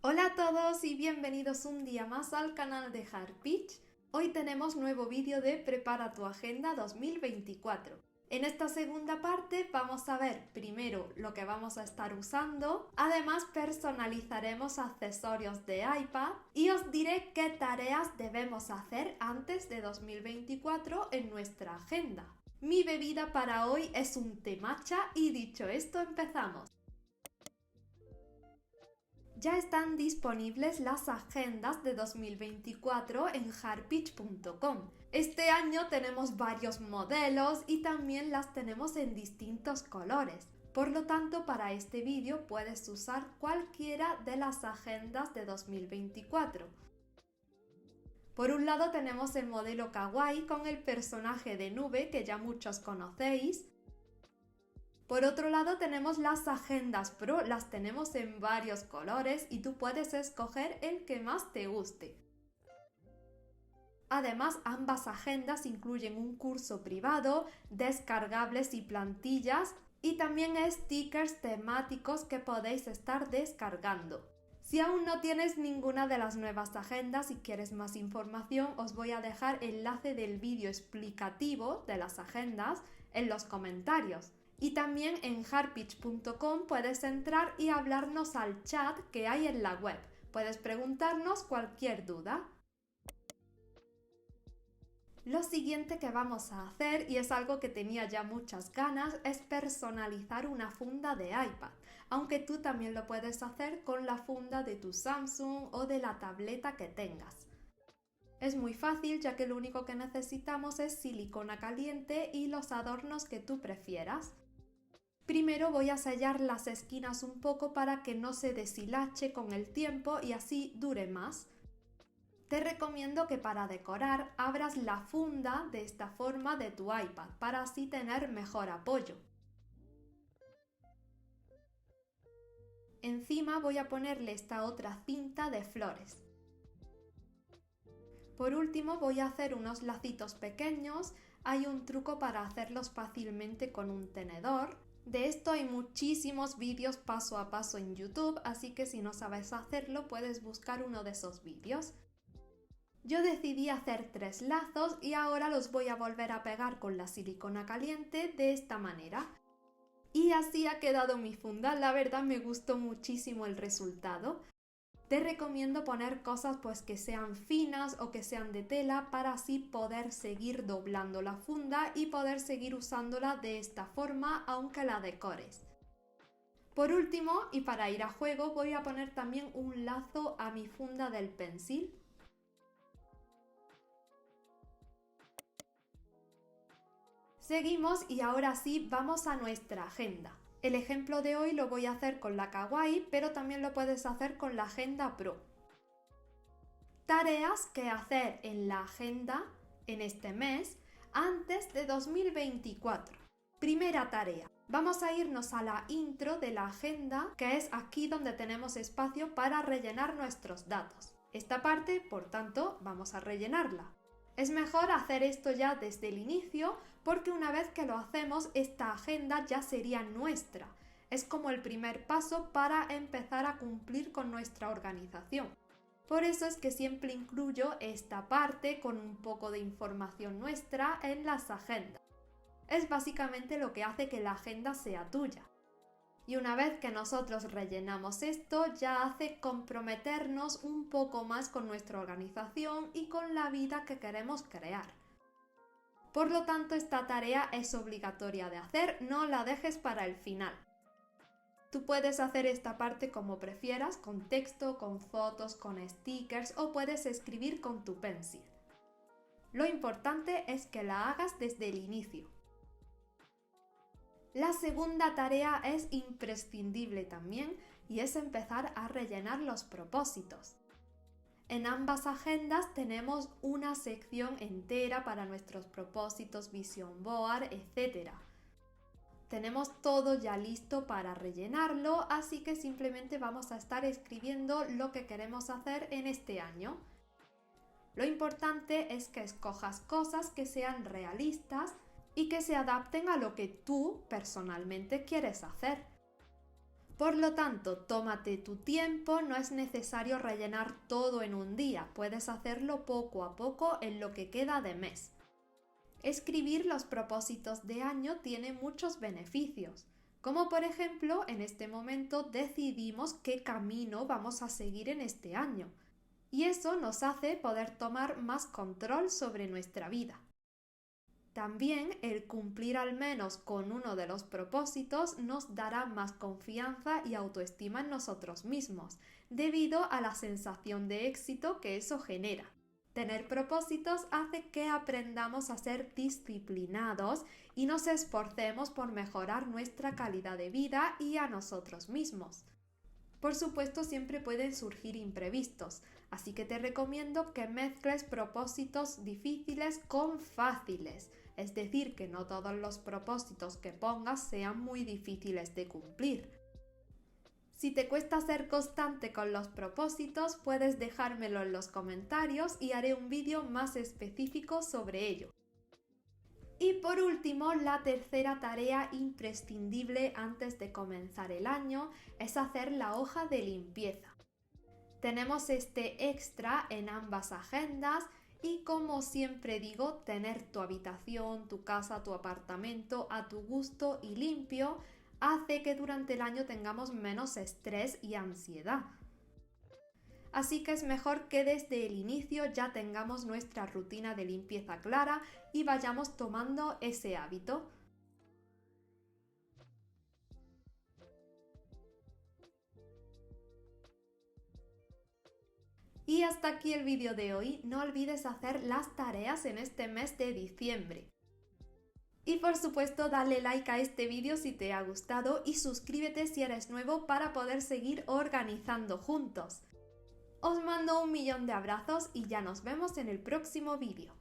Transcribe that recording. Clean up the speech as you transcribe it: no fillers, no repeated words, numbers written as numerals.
Hola a todos y bienvenidos un día más al canal de Heartbeat. Hoy tenemos nuevo vídeo de Prepara tu Agenda 2024. En esta segunda parte vamos a ver primero lo que vamos a estar usando, además personalizaremos accesorios de iPad y os diré qué tareas debemos hacer antes de 2024 en nuestra agenda. Mi bebida para hoy es un té matcha y dicho esto empezamos. Ya están disponibles las agendas de 2024 en heartbeat.com. Este año tenemos varios modelos y también las tenemos en distintos colores. Por lo tanto, para este vídeo puedes usar cualquiera de las agendas de 2024. Por un lado tenemos el modelo Kawaii con el personaje de nube que ya muchos conocéis. Por otro lado tenemos las agendas Pro, las tenemos en varios colores y tú puedes escoger el que más te guste. Además, ambas agendas incluyen un curso privado, descargables y plantillas y también stickers temáticos que podéis estar descargando. Si aún no tienes ninguna de las nuevas agendas y quieres más información, os voy a dejar el enlace del vídeo explicativo de las agendas en los comentarios. Y también en heartbeat.com puedes entrar y hablarnos al chat que hay en la web. Puedes preguntarnos cualquier duda. Lo siguiente que vamos a hacer, y es algo que tenía ya muchas ganas, es personalizar una funda de iPad, aunque tú también lo puedes hacer con la funda de tu Samsung o de la tableta que tengas. Es muy fácil ya que lo único que necesitamos es silicona caliente y los adornos que tú prefieras. Primero voy a sellar las esquinas un poco para que no se deshilache con el tiempo y así dure más. Te recomiendo que para decorar abras la funda de esta forma de tu iPad para así tener mejor apoyo. Encima voy a ponerle esta otra cinta de flores. Por último voy a hacer unos lacitos pequeños. Hay un truco para hacerlos fácilmente con un tenedor. De esto hay muchísimos vídeos paso a paso en YouTube, así que si no sabes hacerlo puedes buscar uno de esos vídeos. Yo decidí hacer 3 lazos y ahora los voy a volver a pegar con la silicona caliente de esta manera. Y así ha quedado mi funda, la verdad me gustó muchísimo el resultado. Te recomiendo poner cosas que sean finas o que sean de tela para así poder seguir doblando la funda y poder seguir usándola de esta forma aunque la decores. Por último, y para ir a juego, voy a poner también un lazo a mi funda del Pencil. Seguimos y ahora sí vamos a nuestra agenda. El ejemplo de hoy lo voy a hacer con la Kawaii, pero también lo puedes hacer con la Agenda Pro. Tareas que hacer en la agenda en este mes antes de 2024. Primera tarea. Vamos a irnos a la intro de la agenda, que es aquí donde tenemos espacio para rellenar nuestros datos. Esta parte, por tanto, vamos a rellenarla. Es mejor hacer esto ya desde el inicio porque una vez que lo hacemos, esta agenda ya sería nuestra. Es como el primer paso para empezar a cumplir con nuestra organización. Por eso es que siempre incluyo esta parte con un poco de información nuestra en las agendas. Es básicamente lo que hace que la agenda sea tuya. Y una vez que nosotros rellenamos esto, ya hace comprometernos un poco más con nuestra organización y con la vida que queremos crear. Por lo tanto, esta tarea es obligatoria de hacer, no la dejes para el final. Tú puedes hacer esta parte como prefieras, con texto, con fotos, con stickers o puedes escribir con tu pencil. Lo importante es que la hagas desde el inicio. La segunda tarea es imprescindible también y es empezar a rellenar los propósitos. En ambas agendas tenemos una sección entera para nuestros propósitos, vision board, etc. Tenemos todo ya listo para rellenarlo, así que simplemente vamos a estar escribiendo lo que queremos hacer en este año. Lo importante es que escojas cosas que sean realistas y que se adapten a lo que tú personalmente quieres hacer. Por lo tanto, tómate tu tiempo, no es necesario rellenar todo en un día, puedes hacerlo poco a poco en lo que queda de mes. Escribir los propósitos de año tiene muchos beneficios, como por ejemplo, en este momento decidimos qué camino vamos a seguir en este año, y eso nos hace poder tomar más control sobre nuestra vida. También el cumplir al menos con uno de los propósitos nos dará más confianza y autoestima en nosotros mismos, debido a la sensación de éxito que eso genera. Tener propósitos hace que aprendamos a ser disciplinados y nos esforcemos por mejorar nuestra calidad de vida y a nosotros mismos. Por supuesto, siempre pueden surgir imprevistos, así que te recomiendo que mezcles propósitos difíciles con fáciles, es decir, que no todos los propósitos que pongas sean muy difíciles de cumplir. Si te cuesta ser constante con los propósitos, puedes dejármelo en los comentarios y haré un vídeo más específico sobre ello. Y por último, la tercera tarea imprescindible antes de comenzar el año es hacer la hoja de limpieza. Tenemos este extra en ambas agendas y, como siempre digo, tener tu habitación, tu casa, tu apartamento a tu gusto y limpio hace que durante el año tengamos menos estrés y ansiedad. Así que es mejor que desde el inicio ya tengamos nuestra rutina de limpieza clara y vayamos tomando ese hábito. Y hasta aquí el vídeo de hoy. No olvides hacer las tareas en este mes de diciembre. Y por supuesto, dale like a este vídeo si te ha gustado y suscríbete si eres nuevo para poder seguir organizando juntos. Os mando 1.000.000 de abrazos y ya nos vemos en el próximo vídeo.